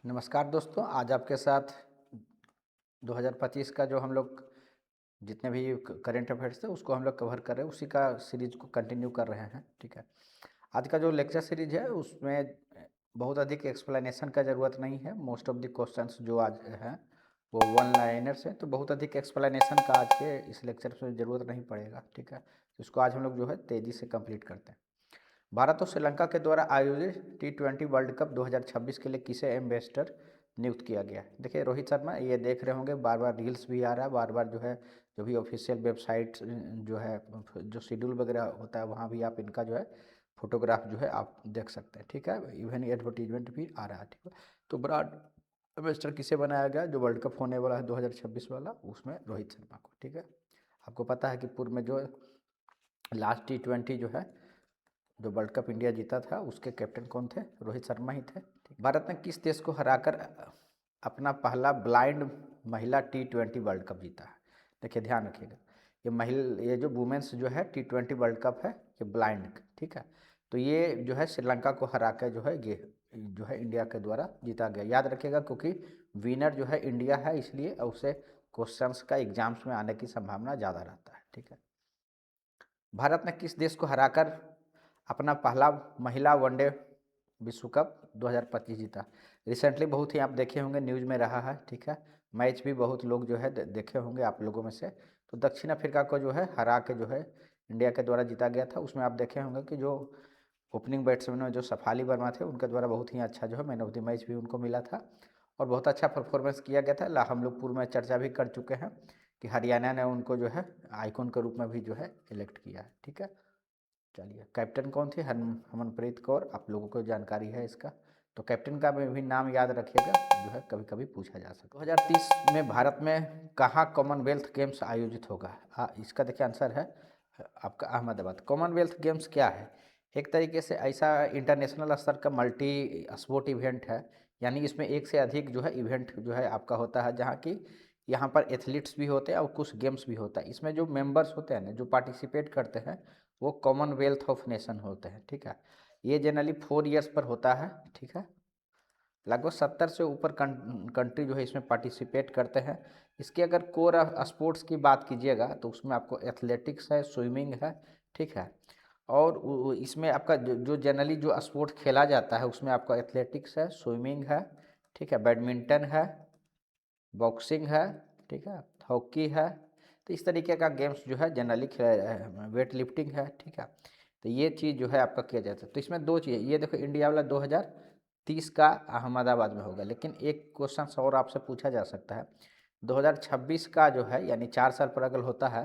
नमस्कार दोस्तों, आज आपके साथ 2025 का जो हम लोग जितने भी करेंट अफेयर्स थे उसको हम लोग कवर कर रहे हैं, उसी का सीरीज को कंटिन्यू कर रहे हैं। ठीक है, आज का जो लेक्चर सीरीज है उसमें बहुत अधिक एक्सप्लेनेशन का ज़रूरत नहीं है। मोस्ट ऑफ द क्वेश्चंस जो आज हैं वो वन लाइनर्स हैं, तो बहुत अधिक एक्सप्लेनेशन का आज के इस लेक्चर में ज़रूरत नहीं पड़ेगा। ठीक है, इसको आज हम लोग जो है तेज़ी से कंप्लीट करते हैं। भारत और श्रीलंका के द्वारा आयोजित T20 वर्ल्ड कप 2026 के लिए किसे एम्बेसडर नियुक्त किया गया है? देखिए रोहित शर्मा, ये देख रहे होंगे, बार बार रील्स भी आ रहा है, बार बार जो है जो भी ऑफिशियल वेबसाइट जो है जो शेड्यूल वगैरह होता है वहाँ भी आप इनका जो है फोटोग्राफ जो है आप देख सकते हैं। ठीक है, इवन एडवर्टीजमेंट भी आ रहा है। ठीक है, तो ब्रांड एम्बेसडर किसे बनाया गया जो वर्ल्ड कप होने वाला है 2026 वाला, उसमें रोहित शर्मा को। ठीक है, आपको पता है कि पूर्व में जो लास्ट T20 जो है जो वर्ल्ड कप इंडिया जीता था उसके कैप्टन कौन थे? रोहित शर्मा ही थे। भारत ने किस देश को हराकर अपना पहला ब्लाइंड महिला T20 वर्ल्ड कप जीता है? देखिए ध्यान रखिएगा, ये जो वुमेन्स जो है T20 वर्ल्ड कप है ये ब्लाइंड। ठीक है, तो ये जो है श्रीलंका को हरा कर जो है ये जो है इंडिया के द्वारा जीता गया। याद रखिएगा, क्योंकि विनर जो है इंडिया है, इसलिए उसे क्वेश्चंस का एग्जाम्स में आने की संभावना ज़्यादा रहता है। ठीक है, भारत ने किस देश को हराकर अपना पहला महिला वनडे विश्व कप 2025 जीता? रिसेंटली बहुत ही आप देखे होंगे, न्यूज़ में रहा है। ठीक है, मैच भी बहुत लोग जो है देखे होंगे आप लोगों में से। तो दक्षिण अफ्रीका को जो है हरा के जो है इंडिया के द्वारा जीता गया था। उसमें आप देखे होंगे कि जो ओपनिंग बैट्समैन में जो सफाली वर्मा थे उनके द्वारा बहुत ही अच्छा जो है मैन ऑफ द मैच भी उनको मिला था और बहुत अच्छा परफॉर्मेंस किया गया था। हम लोग पूर्व में चर्चा भी कर चुके हैं कि हरियाणा ने उनको जो है आइकॉन के रूप में भी जो है इलेक्ट किया है। ठीक है, चलिए, कैप्टन कौन थी? हरमनप्रीत कौर, आप लोगों को जानकारी है इसका। तो कैप्टन का भी नाम याद रखिएगा, जो है कभी कभी पूछा जा सकता है। 2030 में भारत में कहाँ कॉमनवेल्थ गेम्स आयोजित होगा? इसका देखिए आंसर है आपका अहमदाबाद। कॉमनवेल्थ गेम्स क्या है? एक तरीके से ऐसा इंटरनेशनल स्तर का मल्टी स्पोर्ट इवेंट है, यानी इसमें एक से अधिक जो है इवेंट जो है आपका होता है, जहाँ की यहाँ पर एथलीट्स भी होते हैं और कुछ गेम्स भी होता है। इसमें जो मेंबर्स होते हैं ना, जो पार्टिसिपेट करते हैं, वो कॉमनवेल्थ ऑफ नेशन होते हैं। ठीक है, ये जनरली 4 ईयर्स पर होता है। ठीक है, लगभग 70 से ऊपर कंट्री जो है इसमें पार्टिसिपेट करते हैं। इसके अगर कोर स्पोर्ट्स की बात कीजिएगा तो उसमें आपको एथलेटिक्स है, स्विमिंग है। ठीक है, और इसमें आपका जो जनरली जो स्पोर्ट खेला जाता है उसमें आपका एथलेटिक्स है, स्विमिंग है। ठीक है, बैडमिंटन है, बॉक्सिंग है। ठीक है, हॉकी है। तो इस तरीके का गेम्स जो है जनरली खेला, वेट लिफ्टिंग है। ठीक है, तो ये चीज़ जो है आपका किया जाता है। तो इसमें दो चीज़, ये देखो इंडिया वाला 2030 का अहमदाबाद में होगा, लेकिन एक क्वेश्चन और आपसे पूछा जा सकता है 2026 का जो है, यानी 4 साल पर अगर होता है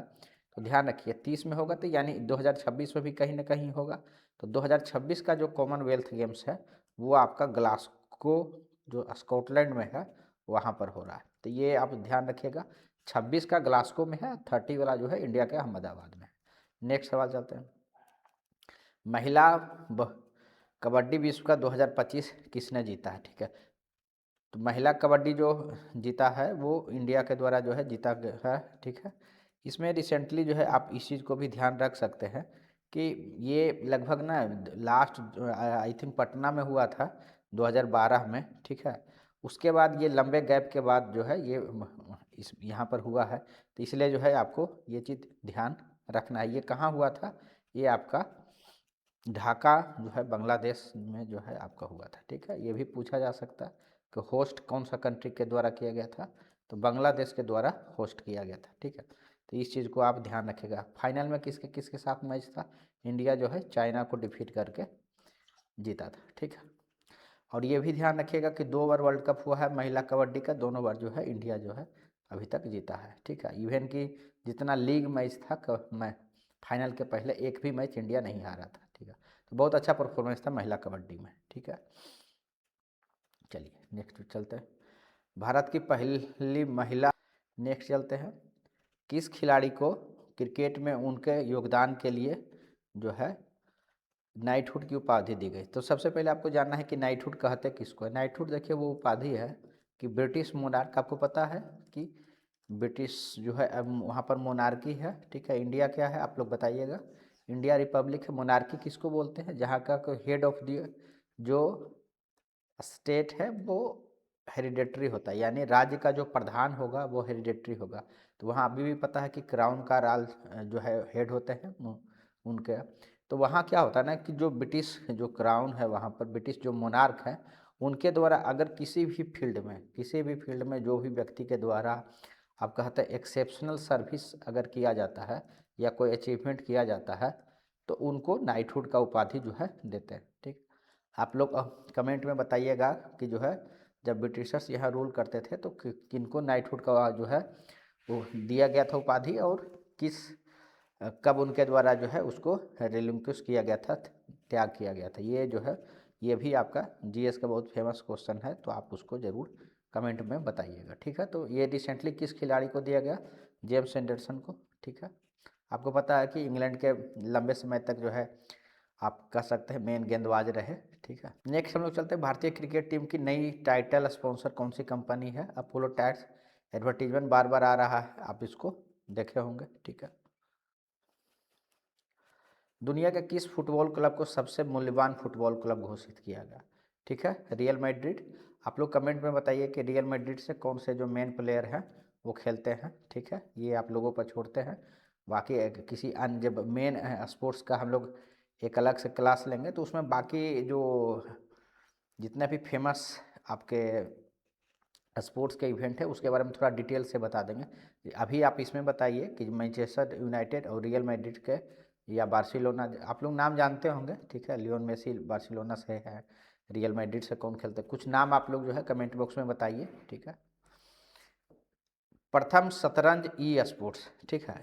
तो ध्यान रखिए 30 में होगा, तो यानी 2026 में भी कहीं ना कहीं होगा। तो 2026 का जो कॉमनवेल्थ गेम्स है वो आपका ग्लासगो जो स्कॉटलैंड में है वहाँ पर हो रहा है। तो ये आप ध्यान रखिएगा, 26 का ग्लासगो में है, 30 वाला जो है इंडिया के अहमदाबाद में है। नेक्स्ट सवाल चलते हैं। महिला कबड्डी विश्व का 2025 किसने जीता है? ठीक है, तो महिला कबड्डी जो जीता है वो इंडिया के द्वारा जो है जीता है। ठीक है, इसमें रिसेंटली जो है आप इस चीज़ को भी ध्यान रख सकते हैं कि ये लगभग ना लास्ट आई थिंक पटना में हुआ था 2012 में। ठीक है, उसके बाद ये लंबे गैप के बाद जो है ये इस यहाँ पर हुआ है, तो इसलिए जो है आपको ये चीज़ ध्यान रखना है। ये कहाँ हुआ था? ये आपका ढाका जो है बांग्लादेश में जो है आपका हुआ था। ठीक है, ये भी पूछा जा सकता है कि होस्ट कौन सा कंट्री के द्वारा किया गया था? तो बांग्लादेश के द्वारा होस्ट किया गया था। ठीक है, तो इस चीज़ को आप ध्यान रखिएगा। फाइनल में किसके किसके साथ मैच था? इंडिया जो है चाइना को डिफीट करके जीता था। ठीक है, और ये भी ध्यान रखिएगा कि 2 बार वर्ल्ड कप हुआ है महिला कबड्डी का, दोनों बार जो है इंडिया जो है अभी तक जीता है। ठीक है, इवन कि जितना लीग मैच था मैं फाइनल के पहले एक भी मैच इंडिया नहीं हारा था। ठीक है, तो बहुत अच्छा परफॉर्मेंस था महिला कबड्डी में। ठीक है, चलिए नेक्स्ट चलते हैं। भारत की पहली महिला, नेक्स्ट चलते हैं। किस खिलाड़ी को क्रिकेट में उनके योगदान के लिए जो है नाइटहुड की उपाधि दी गई? तो सबसे पहले आपको जानना है कि नाइटहुड कहते किसको है। नाइटहुड देखिए वो उपाधि है कि ब्रिटिश मोनार्क, आपको पता है कि ब्रिटिश जो है अब वहाँ पर मोनार्की है। ठीक है, इंडिया क्या है आप लोग बताइएगा? इंडिया रिपब्लिक है। मोनार्की किसको बोलते हैं? जहाँ का हेड ऑफ द जो स्टेट है वो हेरिडेटरी होता है, यानी राज्य का जो प्रधान होगा वो हेरिडेटरी होगा। तो वहाँ अभी भी पता है कि क्राउन का राज जो है हेड होते हैं उनके। तो वहाँ क्या होता है ना कि जो ब्रिटिश जो क्राउन है वहाँ पर ब्रिटिश जो मोनार्क है उनके द्वारा अगर किसी भी फील्ड में जो भी व्यक्ति के द्वारा आप कहते हैं एक्सेप्शनल सर्विस अगर किया जाता है या कोई अचीवमेंट किया जाता है तो उनको नाइटहुड का उपाधि जो है देते हैं। ठीक, आप लोग कमेंट में बताइएगा कि जो है जब ब्रिटिशर्स यहाँ रूल करते थे तो किनको नाइटहुड का जो है वो दिया गया था उपाधि और किस कब उनके द्वारा जो है उसको रिलिंक्विश किया गया था, त्याग किया गया था। ये जो है ये भी आपका जीएस का बहुत फेमस क्वेश्चन है, तो आप उसको ज़रूर कमेंट में बताइएगा। ठीक है, तो ये रिसेंटली किस खिलाड़ी को दिया गया? जेम्स एंडरसन को। ठीक है, आपको पता है कि इंग्लैंड के लंबे समय तक जो है आप कह सकते हैं मेन गेंदबाज रहे। ठीक है, नेक्स्ट हम लोग चलते हैं भारतीय क्रिकेट टीम की नई टाइटल स्पॉन्सर कौन सी कंपनी है? Apollo tyres. एडवर्टीजमेंट बार बार आ रहा है, आप इसको देखे होंगे। ठीक है, दुनिया के किस फुटबॉल क्लब को सबसे मूल्यवान फुटबॉल क्लब घोषित किया गया? ठीक है, रियल मैड्रिड। आप लोग कमेंट में बताइए कि रियल मैड्रिड से कौन से जो मेन प्लेयर हैं वो खेलते हैं। ठीक है, ये आप लोगों पर छोड़ते हैं। बाकी किसी अन्य जब मेन स्पोर्ट्स का हम लोग एक अलग से क्लास लेंगे तो उसमें बाकी जो जितने भी फेमस आपके स्पोर्ट्स के इवेंट है उसके बारे में थोड़ा डिटेल से बता देंगे। अभी आप इसमें बताइए कि मैनचेस्टर यूनाइटेड और रियल मैड्रिड के या बार्सिलोना, आप लोग नाम जानते होंगे। ठीक है, लियोन मेसी बार्सिलोना से है, रियल मैड्रिड से कौन खेलते हैं, कुछ नाम आप लोग जो है कमेंट बॉक्स में बताइए। ठीक है, प्रथम शतरंज ई स्पोर्ट्स, ठीक है,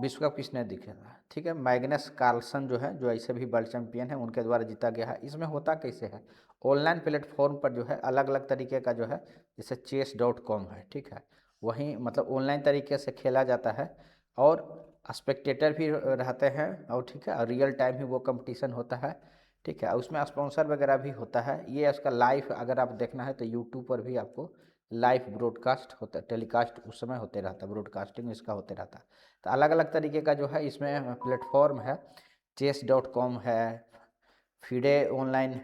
विश्व कप किसने दिखेगा? ठीक है, मैग्नस कार्लसन जो है जो ऐसे भी वर्ल्ड चैंपियन है उनके द्वारा जीता गया है। इसमें होता कैसे है, ऑनलाइन प्लेटफॉर्म पर जो है अलग अलग तरीके का जो है जैसे chess.com है। ठीक है, वहीं मतलब ऑनलाइन तरीके से खेला जाता है और स्पेक्टेटर भी रहते हैं और ठीक है, और रियल टाइम ही वो कंपटीशन होता है। ठीक है, उसमें स्पॉन्सर वगैरह भी होता है। ये उसका लाइव अगर आप देखना है तो यूट्यूब पर भी आपको लाइव ब्रॉडकास्ट होता है, टेलीकास्ट उस समय होते रहता है, ब्रॉडकास्टिंग इसका होते रहता है। तो अलग अलग तरीके का जो है इसमें प्लेटफॉर्म है, chess.com है, फिडे ऑनलाइन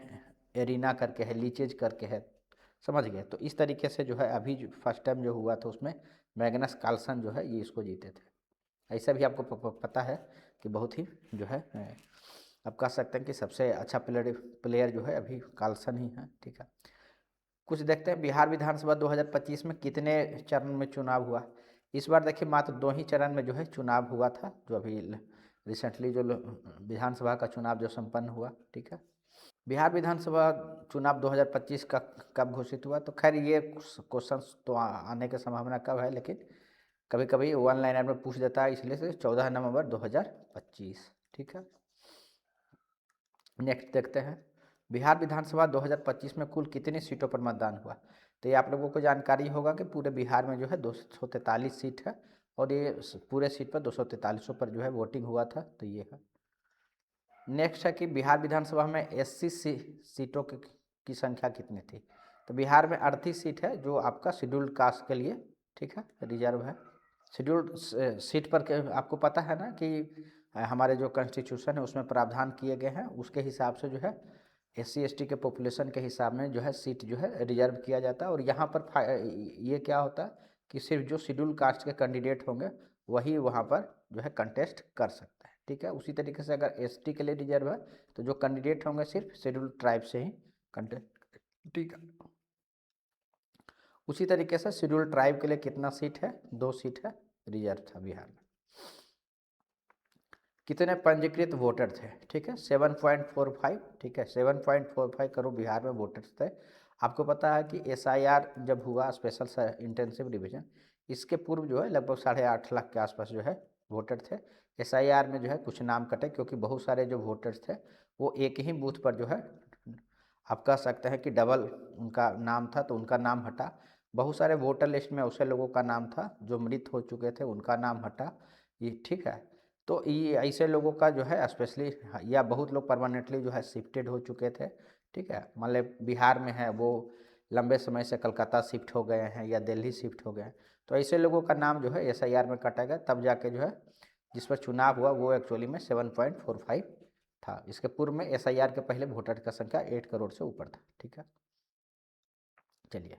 एरिना करके है, लीचेज करके है, समझ गए। तो इस तरीके से जो है अभी जो फर्स्ट टाइम जो हुआ था उसमें मैग्नस कार्लसन जो है ये इसको जीते थे। ऐसा भी आपको पता है कि बहुत ही जो है आप कह सकते हैं कि सबसे अच्छा प्लेयर जो है अभी कार्लसन ही है। ठीक है, कुछ देखते हैं बिहार विधानसभा 2025 में कितने चरण में चुनाव हुआ? इस बार देखिए मात्र 2 ही चरण में जो है चुनाव हुआ था, जो अभी रिसेंटली जो विधानसभा का चुनाव जो संपन्न हुआ। ठीक है, बिहार विधानसभा चुनाव 2025 का कब घोषित हुआ? तो खैर ये क्वेश्चन तो आने की संभावना कब है, लेकिन कभी कभी वन लाइनर में पूछ देता है, इसलिए से 14 नवंबर 2025। ठीक है, नेक्स्ट देखते हैं बिहार विधानसभा 2025 में कुल कितनी सीटों पर मतदान हुआ? तो ये आप लोगों को जानकारी होगा कि पूरे बिहार में जो है 243 सीट है और ये पूरे सीट पर 243 पर जो है वोटिंग हुआ था। तो ये है। नेक्स्ट है कि बिहार विधानसभा में एससी सीटों की संख्या कितनी थी? तो बिहार में 38 सीट है जो आपका शेड्यूल्ड कास्ट के लिए ठीक है रिजर्व है। शेड्यूल्ड सीट पर आपको पता है ना कि हमारे जो कॉन्स्टिट्यूशन है उसमें प्रावधान किए गए हैं, उसके हिसाब से जो है एससी एसटी के पॉपुलेशन के हिसाब में जो है सीट जो है रिजर्व किया जाता है। और यहाँ पर ये क्या होता है कि सिर्फ जो शेड्यूल कास्ट के कैंडिडेट होंगे वही वहाँ पर जो है कंटेस्ट कर सकते हैं। ठीक है, उसी तरीके से अगर एसटी के लिए रिजर्व है तो जो कैंडिडेट होंगे सिर्फ शेड्यूल ट्राइब से ही कंटेस्ट। ठीक है, उसी तरीके से शेड्यूल ट्राइब के लिए कितना सीट है? 2 सीट है रिजर्व था बिहार में। कितने पंजीकृत वोटर थे? ठीक है, 7.45। ठीक है, 7.45 करोड़ बिहार में वोटर्स थे। आपको पता है कि एसआईआर जब हुआ स्पेशल इंटेंसिव रिवीजन, इसके पूर्व जो है लगभग 8.5 लाख के आसपास जो है वोटर थे। एसआईआर में जो है कुछ नाम कटे क्योंकि बहुत सारे जो वोटर्स थे वो एक ही बूथ पर जो है आप कह सकते हैं कि डबल उनका नाम था तो उनका नाम हटा। बहुत सारे वोटर लिस्ट में ऐसे लोगों का नाम था जो मृत हो चुके थे, उनका नाम हटा। ये ठीक है, तो ये ऐसे लोगों का जो है स्पेशली या बहुत लोग परमानेंटली जो है शिफ्टेड हो चुके थे। ठीक है, मान ले बिहार में है वो लंबे समय से कलकत्ता शिफ्ट हो गए हैं या दिल्ली शिफ्ट हो गए हैं, तो ऐसे लोगों का नाम जो है एसआईआर में काटा गया, तब जाके जो है जिस पर चुनाव हुआ वो एक्चुअली में 7.45 था। इसके पूर्व में एसआईआर के पहले वोटर का संख्या 8 करोड़ से ऊपर था। ठीक है, चलिए,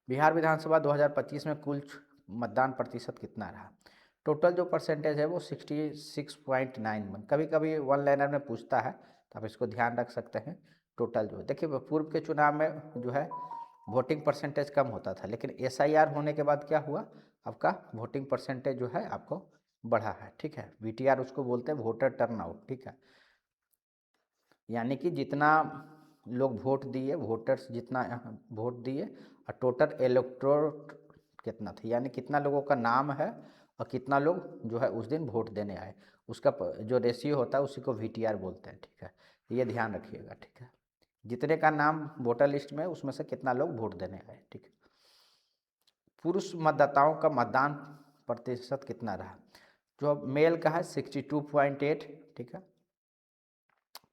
बिहार विधानसभा 2025 में कुल मतदान प्रतिशत कितना रहा? टोटल जो परसेंटेज है वो 66.91। कभी कभी वन लाइनर में पूछता है तो आप इसको ध्यान रख सकते हैं। टोटल जो देखिए, पूर्व के चुनाव में जो है वोटिंग परसेंटेज कम होता था, लेकिन SIR होने के बाद क्या हुआ, आपका वोटिंग परसेंटेज जो है आपको बढ़ा है। ठीक है, VTR उसको बोलते हैं, वोटर टर्नआउट। ठीक है, यानी कि जितना लोग वोट दिए, वोटर्स जितना वोट दिए और टोटल इलेक्टोरेट कितना था, यानी कितना लोगों का नाम है और कितना लोग जो है उस दिन वोट देने आए, उसका जो रेशियो होता है उसी को VTR बोलते हैं। ठीक है, ये ध्यान रखिएगा। ठीक है, जितने का नाम वोटर लिस्ट में उसमें से कितना लोग वोट देने आए। ठीक है, पुरुष मतदाताओं का मतदान प्रतिशत कितना रहा? जो मेल का है 62.8। ठीक है,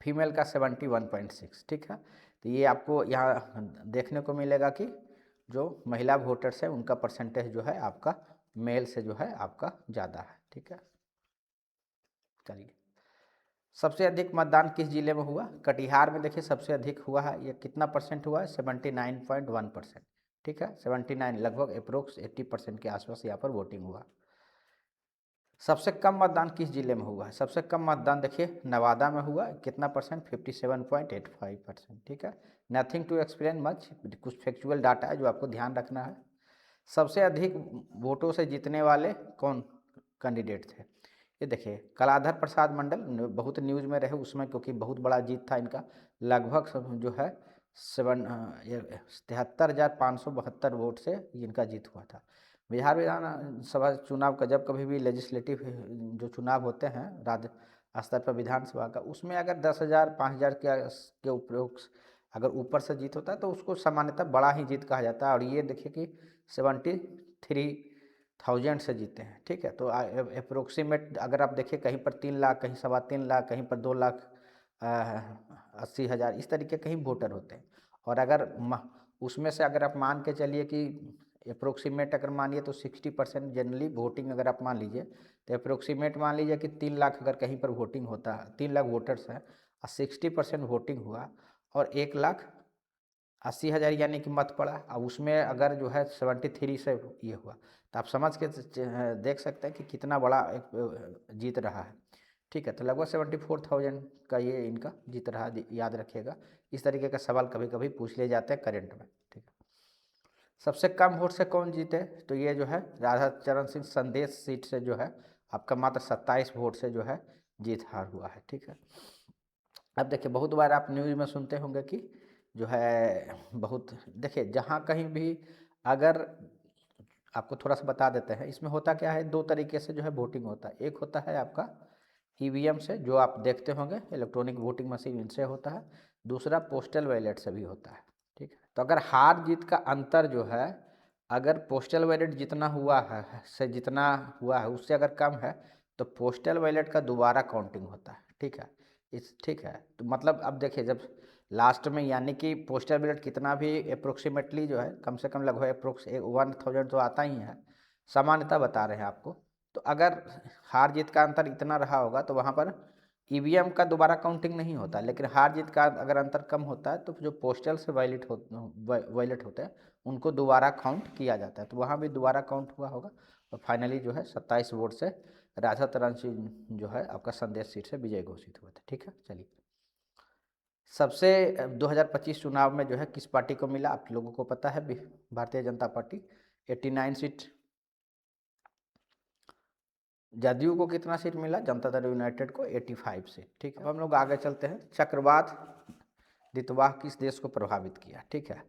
फीमेल का 71.6। ठीक है, तो ये आपको यहाँ देखने को मिलेगा कि जो महिला वोटर्स हैं उनका परसेंटेज जो है आपका मेल से जो है आपका ज़्यादा है। ठीक है, चलिए, सबसे अधिक मतदान किस जिले में हुआ? कटिहार में देखिए सबसे अधिक हुआ है। ये कितना परसेंट हुआ है? 79.1%। ठीक है, 79, लगभग अप्रोक्स 80% के आसपास यहाँ पर वोटिंग हुआ। सबसे कम मतदान किस जिले में हुआ है? सबसे कम मतदान देखिए नवादा में हुआ। कितना परसेंट? 57.85%। ठीक है, नथिंग टू एक्सप्लेन मच, कुछ फैक्चुअल डाटा है जो आपको ध्यान रखना है। सबसे अधिक वोटों से जीतने वाले कौन कैंडिडेट थे? ये देखिए, कलाधर प्रसाद मंडल बहुत न्यूज़ में रहे उसमें, क्योंकि बहुत बड़ा जीत था इनका। लगभग जो है 73,572 वोट से इनका जीत हुआ था। बिहार विधानसभा चुनाव का जब कभी भी लेजिस्लेटिव जो चुनाव होते हैं राज्य स्तर पर विधानसभा का, उसमें अगर 10,000 5,000 के उपयोग अगर ऊपर से जीत होता है तो उसको सामान्यतः बड़ा ही जीत कहा जाता है। और ये देखिए कि 73,000 से जीते हैं। ठीक है, तो अप्रोक्सीमेट अगर आप देखिए कहीं पर 3 लाख, कहीं 3.25 लाख, कहीं पर 2,80,000 इस तरीके कहीं वोटर होते हैं। और अगर उसमें से अगर आप मान के चलिए कि अप्रोक्सीमेट अगर मानिए तो 60% जनरली वोटिंग अगर आप मान लीजिए तो अप्रोक्सीमेट मान लीजिए कि 3 लाख अगर कहीं पर वोटिंग होता है, 3 लाख वोटर्स हैं और 60% वोटिंग हुआ और 1,80,000 यानी कि मत पड़ा, अब उसमें अगर जो है 73 से ये हुआ तो आप समझ के देख सकते हैं कि कितना बड़ा एक जीत रहा है। ठीक है, तो लगभग 74,000 का ये इनका जीत रहा, याद रखिएगा। इस तरीके का सवाल कभी कभी पूछ लिए जाते हैं करंट में। ठीक है, सबसे कम वोट से कौन जीते? तो ये जो है राधा चरण सिंह संदेश सीट से जो है आपका मात्र 27 वोट से जो है जीत हार हुआ है। ठीक है, अब देखिए बहुत बार आप न्यूज़ में सुनते होंगे कि जो है बहुत, देखिए जहाँ कहीं भी अगर आपको थोड़ा सा बता देते हैं, इसमें होता क्या है, 2 तरीके से जो है वोटिंग होता है। एक होता है आपका EVM से, जो आप देखते होंगे इलेक्ट्रॉनिक वोटिंग मशीन, इनसे होता है। दूसरा पोस्टल बैलेट से भी होता है। ठीक है, तो अगर हार जीत का अंतर जो है, अगर पोस्टल बैलेट जितना हुआ है से जितना हुआ है उससे अगर कम है तो पोस्टल बैलेट का दोबारा काउंटिंग होता है। ठीक है, ठीक है, तो मतलब अब देखिए जब लास्ट में, यानी कि पोस्टल बैलेट कितना भी अप्रोक्सीमेटली जो है कम से कम लगभग अप्रोक्स 1,000 तो आता ही है, सामान्यतः बता रहे हैं आपको। तो अगर हार जीत का अंतर इतना रहा होगा तो वहाँ पर EVM का दोबारा काउंटिंग नहीं होता, लेकिन हार जीत का अगर अंतर कम होता है तो जो पोस्टल से वायलेट होते हैं उनको दोबारा काउंट किया जाता है, तो वहाँ भी दोबारा काउंट हुआ होगा और फाइनली जो है 27 वोट से राधा चरण सिंह जो है आपका संदेश सीट से विजय घोषित हुआ था। ठीक है, चलिए, सबसे 2025 चुनाव में जो है किस पार्टी को मिला? आप लोगों को पता है, भारतीय जनता पार्टी 89 सीट। जदयू को कितना सीट मिला? जनता दल यूनाइटेड को 85 सीट। ठीक है, अब हम लोग आगे चलते हैं। चक्रवात दितवाह किस देश को प्रभावित किया? ठीक है,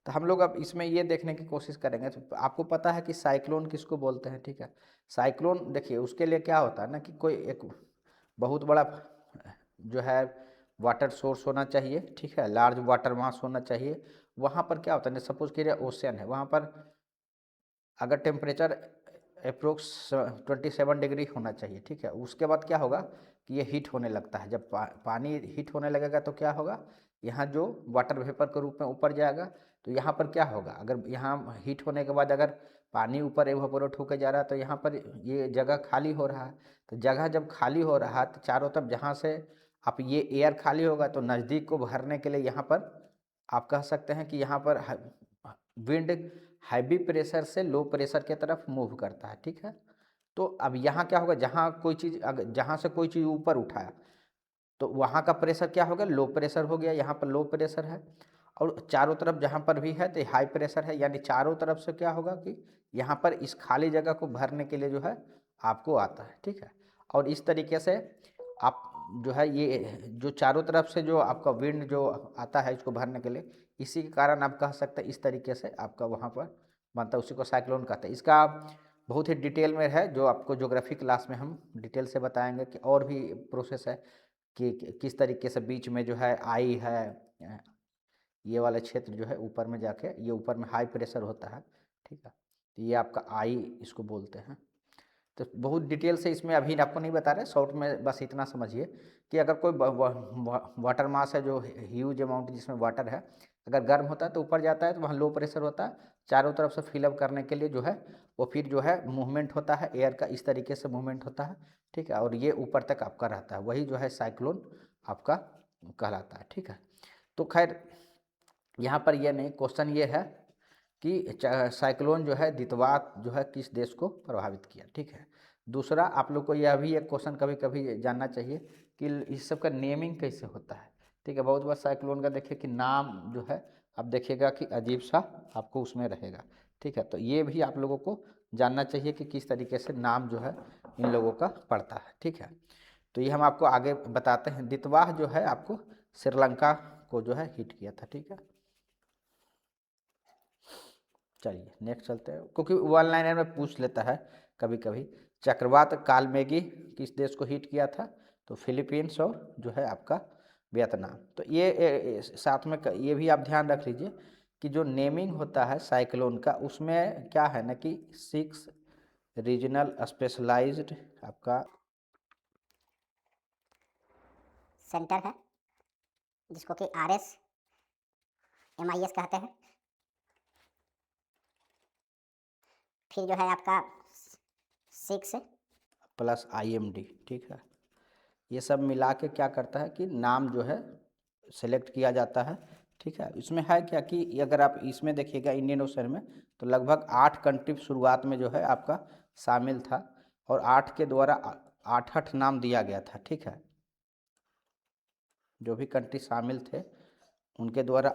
तो हम लोग अब इसमें ये देखने की कोशिश करेंगे। तो आपको पता है कि साइक्लोन किसको बोलते हैं? ठीक है, साइक्लोन देखिए उसके लिए क्या होता है ना कि कोई एक बहुत बड़ा जो है वाटर सोर्स होना चाहिए। ठीक है, लार्ज वाटर मास होना चाहिए। वहाँ पर क्या होता है, सपोज करिए ओशियन है, वहाँ पर अगर टेम्परेचर अप्रोक्स 27 डिग्री होना चाहिए। ठीक है, उसके बाद क्या होगा कि ये हीट होने लगता है। जब पानी हीट होने लगेगा तो क्या होगा, यहाँ जो वाटर वेपर के रूप में ऊपर जाएगा, तो यहाँ पर क्या होगा, अगर यहाँ हीट होने के बाद अगर पानी ऊपर एवापोरेट होकर जा रहा है तो यहाँ पर ये जगह खाली हो रहा है। तो जगह जब खाली हो रहा है तो चारों तरफ जहाँ से आप ये एयर खाली होगा तो नज़दीक को भरने के लिए यहाँ पर आप कह सकते हैं कि यहाँ पर विंड हैवी प्रेशर से लो प्रेशर की तरफ मूव करता है, ठीक है। तो अब यहाँ क्या होगा, जहाँ कोई चीज़ अगर जहाँ से कोई चीज़ ऊपर उठाया तो वहाँ का प्रेशर क्या हो गया, लो प्रेशर हो गया, यहाँ पर लो प्रेशर है। और चारों तरफ जहाँ पर भी है तो हाई प्रेशर है, यानी चारों तरफ से क्या होगा कि यहाँ पर इस खाली जगह को भरने के लिए जो है आपको आता है, ठीक है। और इस तरीके से आप जो है ये जो चारों तरफ से जो आपका विंड जो आता है इसको भरने के लिए, इसी के कारण आप कह सकते हैं इस तरीके से आपका वहाँ पर बनता है, उसी को साइक्लोन कहते हैं। इसका बहुत ही डिटेल में है, जो आपको ज्योग्राफी क्लास में हम डिटेल से बताएंगे कि और भी प्रोसेस है कि किस तरीके से बीच में जो है आई है, ये वाला क्षेत्र जो है ऊपर में जाके ये ऊपर में हाई प्रेशर होता है, ठीक है। तो ये आपका आई इसको बोलते हैं। तो बहुत डिटेल से इसमें अभी आपको नहीं बता रहे, शॉर्ट में बस इतना समझिए कि अगर कोई वाटर मास है जो ह्यूज अमाउंट जिसमें वाटर है, अगर गर्म होता है तो ऊपर जाता है तो वहाँ लो प्रेशर होता है, चारों तरफ से फिलअप करने के लिए जो है वो फिर जो है मूवमेंट होता है एयर का, इस तरीके से मूवमेंट होता है, ठीक है। और ये ऊपर तक आपका रहता है, वही जो है साइक्लोन आपका कहलाता है, ठीक है। तो खैर यहाँ पर ये नहीं, क्वेश्चन ये है कि साइक्लोन जो है द्वितवात जो है किस देश को प्रभावित किया, ठीक है। दूसरा आप लोग को यह भी एक क्वेश्चन कभी कभी जानना चाहिए कि इस सब का नेमिंग कैसे होता है, ठीक है। बहुत बार साइक्लोन का देखिए कि नाम जो है आप देखिएगा कि अजीब सा आपको उसमें रहेगा, ठीक है। तो ये भी आप लोगों को जानना चाहिए कि किस तरीके से नाम जो है इन लोगों का पड़ता है, ठीक है। तो ये हम आपको आगे बताते हैं। दितवाह जो है आपको श्रीलंका को जो है हिट किया था, ठीक है। चलिए नेक्स्ट चलते हैं, क्योंकि वन लाइनर में पूछ लेता है कभी कभी। चक्रवात कालमेगी किस देश को हिट किया था, तो फिलीपींस और जो है आपका वियतनाम। तो ये साथ में ये भी आप ध्यान रख लीजिए कि जो नेमिंग होता है साइक्लोन का उसमें क्या है ना कि 6 रीजनल स्पेशलाइज्ड आपका सेंटर है, जिसको कि RSMIS कहते हैं। फिर जो है आपका 6 प्लस IMD, ठीक है। ये सब मिला के क्या करता है कि नाम जो है सेलेक्ट किया जाता है, ठीक है। इसमें है क्या कि अगर आप इसमें देखिएगा इंडियन ओशन में तो लगभग 8 कंट्री शुरुआत में जो है आपका शामिल था, और 8 के द्वारा 8 नाम दिया गया था, ठीक है। जो भी कंट्री शामिल थे उनके द्वारा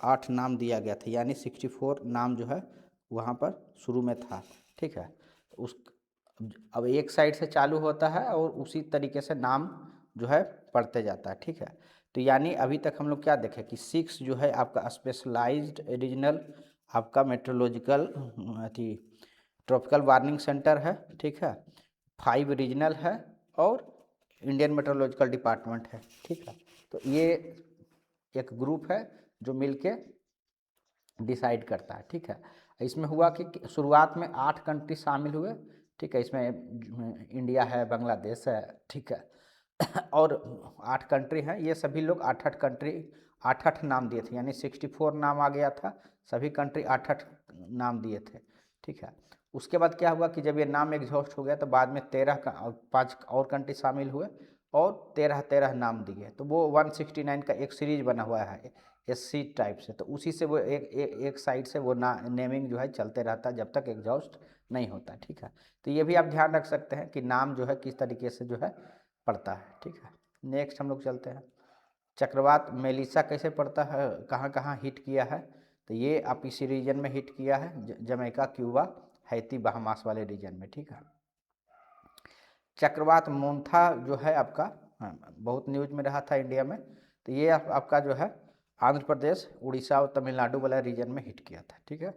8 नाम दिया गया था, यानी 64 नाम जो है वहाँ पर शुरू में था, ठीक है। उस अब एक साइड से चालू होता है और उसी तरीके से नाम जो है पढ़ते जाता है, ठीक है। तो यानी अभी तक हम लोग क्या देखें कि 6 जो है आपका स्पेशलाइज्ड रीजनल आपका मेट्रोलॉजिकल अथी ट्रॉपिकल वार्निंग सेंटर है, ठीक है। 5 रीजनल है और इंडियन मेट्रोलॉजिकल डिपार्टमेंट है, ठीक है। तो ये एक ग्रुप है जो मिलके डिसाइड करता है, ठीक है। इसमें हुआ कि शुरुआत में 8 कंट्री शामिल हुए, ठीक है। इसमें इंडिया है, बांग्लादेश है, ठीक है। और 8 कंट्री हैं, ये सभी लोग 8-8 कंट्री 8-8 नाम दिए थे, यानी 64 नाम आ गया था, सभी कंट्री 8-8 नाम दिए थे, ठीक है। उसके बाद क्या हुआ कि जब ये नाम एग्जॉस्ट हो गया तो बाद में 5 और कंट्री शामिल हुए और 13-13 नाम दिए, तो वो 169 का एक सीरीज बना हुआ है SC टाइप से। तो उसी से वो एक साइड से वो नेमिंग जो है चलते रहता है जब तक एग्जॉस्ट नहीं होता, ठीक है। तो ये भी आप ध्यान रख सकते हैं कि नाम जो है किस तरीके से जो है पड़ता है, ठीक है। नेक्स्ट हम लोग चलते हैं, चक्रवात मेलिसा कैसे पड़ता है, कहाँ कहाँ हिट किया है, तो ये आप इसी रीजन में हिट किया है, जमैका, क्यूबा, हैती, बहामास वाले रीजन में, ठीक है। चक्रवात मोन्था जो है आपका, हाँ, बहुत न्यूज में रहा था इंडिया में, तो ये आपका जो है आंध्र प्रदेश, उड़ीसा और तमिलनाडु वाला रीजन में हिट किया था, ठीक है।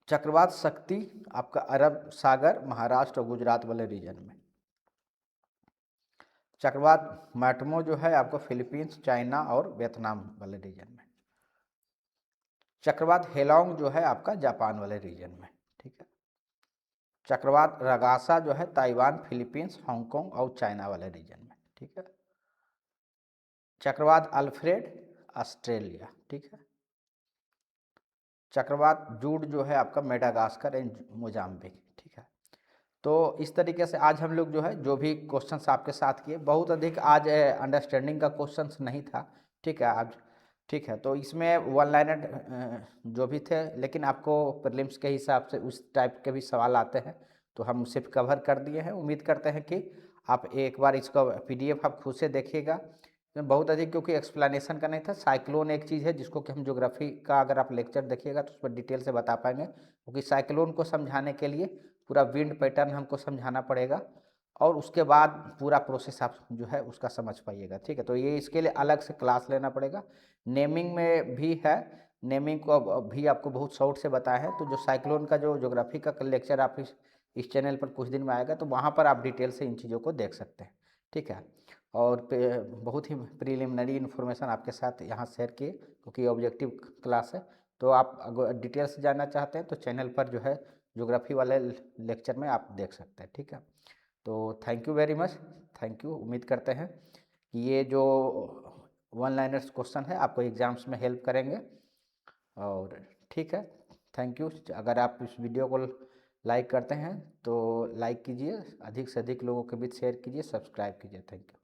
चक्रवात शक्ति आपका अरब सागर, महाराष्ट्र और गुजरात वाले रीजन में। चक्रवात मैटमो जो है आपको फिलीपींस, चाइना और वियतनाम वाले रीजन में। चक्रवात हेलोंग जो है आपका जापान वाले रीजन में, ठीक है। चक्रवात रगासा जो है ताइवान, फिलीपींस, हांगकांग और चाइना वाले रीजन में, ठीक है। चक्रवात अल्फ्रेड ऑस्ट्रेलिया, ठीक है। चक्रवात जूड जो है आपका मेडागास्कर एंड मोजाम्बिक, ठीक है। तो इस तरीके से आज हम लोग जो है जो भी क्वेश्चंस आपके साथ किए, बहुत अधिक आज अंडरस्टैंडिंग का क्वेश्चंस नहीं था, ठीक है। आज ठीक है, तो इसमें वन लाइनर जो भी थे, लेकिन आपको प्रीलिम्स के हिसाब से उस टाइप के भी सवाल आते हैं, तो हम सिर्फ कवर कर दिए हैं। उम्मीद करते हैं कि आप एक बार इसका पीडीएफ आप खुद से देखिएगा। इसमें बहुत अधिक क्योंकि एक्सप्लेनेशन का नहीं था। साइक्लोन एक चीज़ है जिसको कि हम ज्योग्राफी का अगर आप लेक्चर देखिएगा तो उस पर डिटेल से बता पाएंगे, क्योंकि साइक्लोन को समझाने के लिए पूरा विंड पैटर्न हमको समझाना पड़ेगा और उसके बाद पूरा प्रोसेस आप जो है उसका समझ पाइएगा। ठीक है, तो ये इसके लिए अलग से क्लास लेना पड़ेगा। नेमिंग में भी है, नेमिंग को भी आपको बहुत शॉर्ट से बताया है। तो जो साइक्लोन का जो ज्योग्राफी का लेक्चर आप इस चैनल पर कुछ दिन में आएगा, तो वहाँ पर आप डिटेल से इन चीज़ों को देख सकते हैं। ठीक है, और बहुत ही प्रिलिमिनरी इन्फॉर्मेशन आपके साथ यहाँ शेयर किए, क्योंकि ऑब्जेक्टिव क्लास है। तो आप अगर डिटेल से जानना चाहते हैं तो चैनल पर जो है ज्योग्राफी वाले लेक्चर में आप देख सकते हैं। ठीक है, तो thank you very much, thank you. उम्मीद करते हैं कि ये जो वन लाइनर्स क्वेश्चन है आपको एग्जाम्स में हेल्प करेंगे। और ठीक है, थैंक यू। अगर आप इस वीडियो को लाइक करते हैं तो लाइक कीजिए, अधिक से अधिक लोगों के बीच शेयर कीजिए, सब्सक्राइब कीजिए। Thank you.